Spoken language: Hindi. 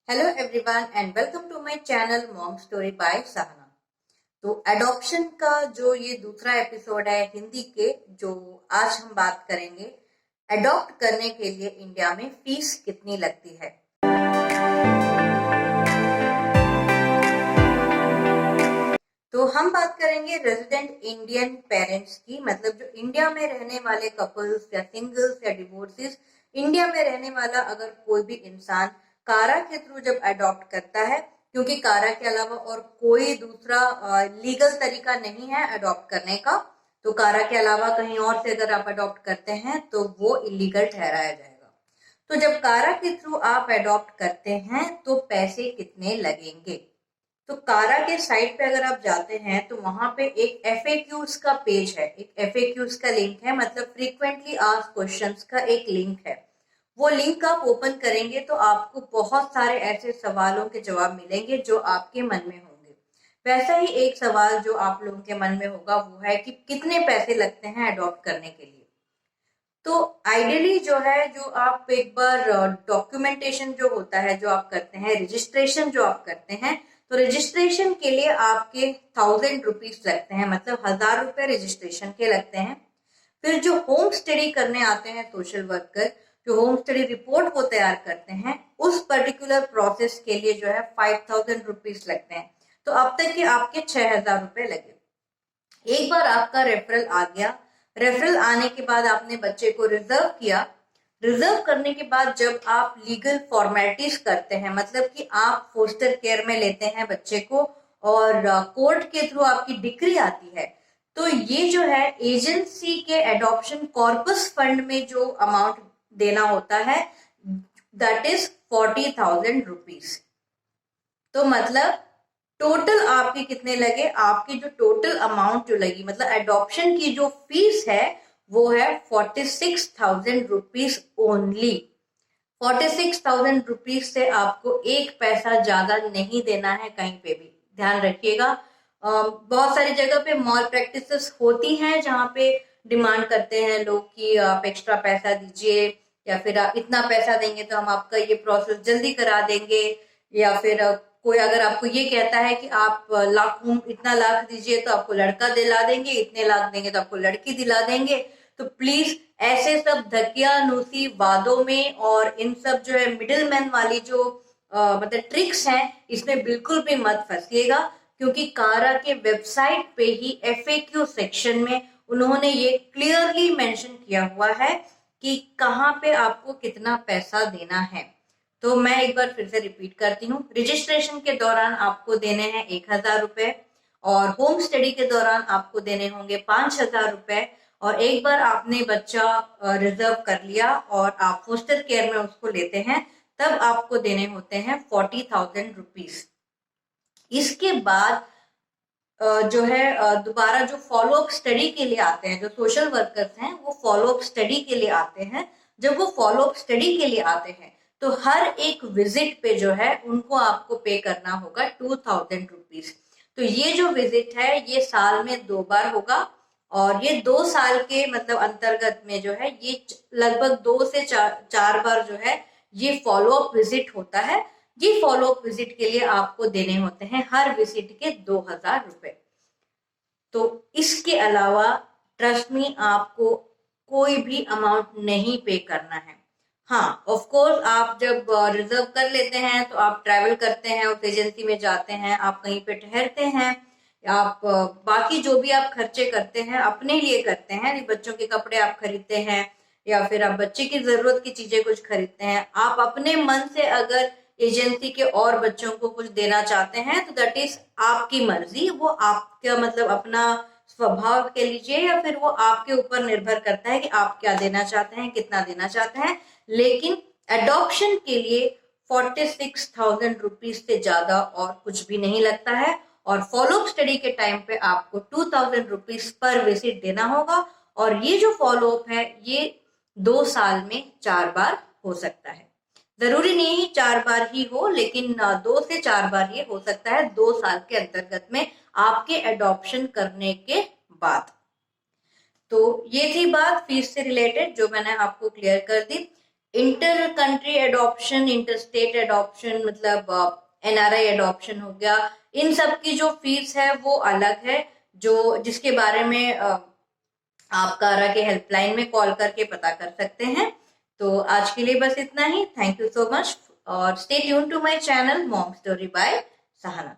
Hello everyone and welcome to my channel mom story by Sahana. तो एडॉप्शन का जो ये दूसरा एपिसोड है हिंदी के, जो आज हम बात करेंगे, एडॉप्ट करने के लिए इंडिया में फीस कितनी लगती है। तो हम बात करेंगे रेजिडेंट इंडियन पेरेंट्स की, मतलब जो इंडिया में रहने वाले कपल्स या सिंगल्स या डिवोर्सेस, इंडिया में रहने वाला अगर कोई भी इंसान कारा के थ्रू जब अडॉप्ट करता है, क्योंकि कारा के अलावा और कोई दूसरा लीगल तरीका नहीं है अडॉप्ट करने का, तो कारा के अलावा कहीं और से अगर आप अडॉप्ट करते हैं तो वो इलीगल ठहराया जाएगा। तो जब कारा के थ्रू आप अडॉप्ट करते हैं तो पैसे कितने लगेंगे। तो कारा के साइट पे अगर आप जाते हैं तो वहां पे एक एफएक्यूज का पेज है, एक एफएक्यूज का लिंक है, मतलब फ्रीक्वेंटली आस्क्ड क्वेश्चंस का एक लिंक है। वो लिंक आप ओपन करेंगे तो आपको बहुत सारे ऐसे सवालों के जवाब मिलेंगे जो आपके मन में होंगे। वैसा ही एक सवाल जो आप लोगों के मन में होगा वो है कि कितने पैसे लगते हैं अडॉप्ट करने के लिए। तो आइडियली जो है, जो आप एक बार डॉक्यूमेंटेशन जो होता है जो आप करते हैं, रजिस्ट्रेशन जो आप करते हैं, तो रजिस्ट्रेशन के लिए आपके 1000 रुपीज लगते हैं, मतलब 1000 रुपए रजिस्ट्रेशन के लगते हैं। फिर जो होम स्टडी करने आते हैं सोशल वर्कर, जो होम स्टडी रिपोर्ट को तैयार करते हैं, उस पर्टिकुलर प्रोसेस के लिए जो है 5000 रुपीज लगते हैं। तो अब तक के आपके 6000 रुपए लगे। एक बार आपका रेफरल आ गया, रेफरल आने के बाद आपने बच्चे को रिजर्व किया। रिजर्व करने के बाद जब आप लीगल फॉर्मेलिटीज करते हैं, मतलब कि आप फोस्टर केयर में लेते हैं बच्चे को और कोर्ट के थ्रू आपकी डिक्री आती है, तो ये जो है एजेंसी के एडॉप्शन कॉर्पस फंड में जो अमाउंट देना होता है, दैट इज 40,000 रुपीज। तो मतलब टोटल आपके कितने लगे, आपकी जो टोटल अमाउंट जो लगी, मतलब एडॉप्शन की जो फीस है वो है 46,000 रुपीज ओनली। 46,000 रुपीज से आपको एक पैसा ज्यादा नहीं देना है कहीं पे भी, ध्यान रखिएगा। बहुत सारी जगह पे मॉल प्रैक्टिसेस होती हैं जहाँ पे डिमांड करते हैं लोग कि आप एक्स्ट्रा पैसा दीजिए, या फिर आप इतना पैसा देंगे तो हम आपका ये प्रोसेस जल्दी करा देंगे, या फिर कोई अगर आपको ये कहता है कि आप इतना लाख दीजिए तो आपको लड़का दिला देंगे, इतने लाख देंगे तो आपको लड़की दिला देंगे। तो प्लीज ऐसे सब धकियानुसी वादों में और इन सब जो है मिडिल मैन वाली जो मतलब ट्रिक्स हैं, इसमें बिल्कुल भी मत फंसिएगा, क्योंकि कारा के वेबसाइट पे ही एफएक्यू सेक्शन में उन्होंने ये क्लियरली मेंशन किया हुआ है कि कहाँ पे आपको कितना पैसा देना है। तो मैं एक बार फिर से रिपीट करती हूँ, रजिस्ट्रेशन के दौरान आपको देने हैं 1000 रुपए, और होम स्टडी के दौरान आपको देने होंगे 5000 रुपए, और एक बार आपने बच्चा रिजर्व कर लिया और आप फोस्टर केयर में उसको लेते हैं, तब आपको देने होते हैं 40,000 रुपीज। इसके बाद जो है दोबारा जो फॉलो अप स्टडी के लिए आते हैं, जो सोशल वर्कर्स हैं वो फॉलो अप स्टडी के लिए आते हैं। जब वो फॉलो अप स्टडी के लिए आते हैं तो हर एक विजिट पे जो है उनको आपको पे करना होगा 2000 रुपीज। तो ये जो विजिट है ये साल में 2 बार होगा, और ये 2 साल के मतलब अंतर्गत में जो है ये लगभग 2 से 4 बार जो है ये फॉलो अप विजिट होता है। ये फॉलो अप विजिट के लिए आपको देने होते हैं हर विजिट के 2000 रुपए। तो इसके अलावा ट्रस्ट मी, आपको कोई भी अमाउंट नहीं पे करना है। हाँ, ऑफ कोर्स आप जब रिजर्व कर लेते हैं तो आप ट्रैवल करते हैं, उस एजेंसी में जाते हैं, आप कहीं पे ठहरते हैं, आप बाकी जो भी आप खर्चे करते हैं अपने लिए करते हैं, बच्चों के कपड़े आप खरीदते हैं या फिर आप बच्चे की जरूरत की चीजें कुछ खरीदते हैं, आप अपने मन से अगर एजेंसी के और बच्चों को कुछ देना चाहते हैं तो दैट इज आपकी मर्जी, वो आपका मतलब अपना स्वभाव के लीजिए, या फिर वो आपके ऊपर निर्भर करता है कि आप क्या देना चाहते हैं, कितना देना चाहते हैं। लेकिन एडॉप्शन के लिए 46,000 रुपीज से ज्यादा और कुछ भी नहीं लगता है, और फॉलो अप स्टडी के टाइम पे आपको 2000 रुपीज पर विजिट देना होगा। और ये जो फॉलो अप है ये 2 साल में 4 बार हो सकता है, जरूरी नहीं 4 बार ही हो, लेकिन 2 से 4 बार ये हो सकता है 2 साल के अंतर्गत में आपके एडॉप्शन करने के बाद। तो ये थी बात फीस से रिलेटेड जो मैंने आपको क्लियर कर दी। Inter country adoption, inter state adoption, मतलब NRI एडॉप्शन हो गया, इन सब की जो फीस है वो अलग है, जो जिसके बारे में आप कारा के हेल्पलाइन में कॉल करके पता कर सकते हैं। तो आज के लिए बस इतना ही। थैंक यू सो मच और stay tune to my channel mom story by Sahana.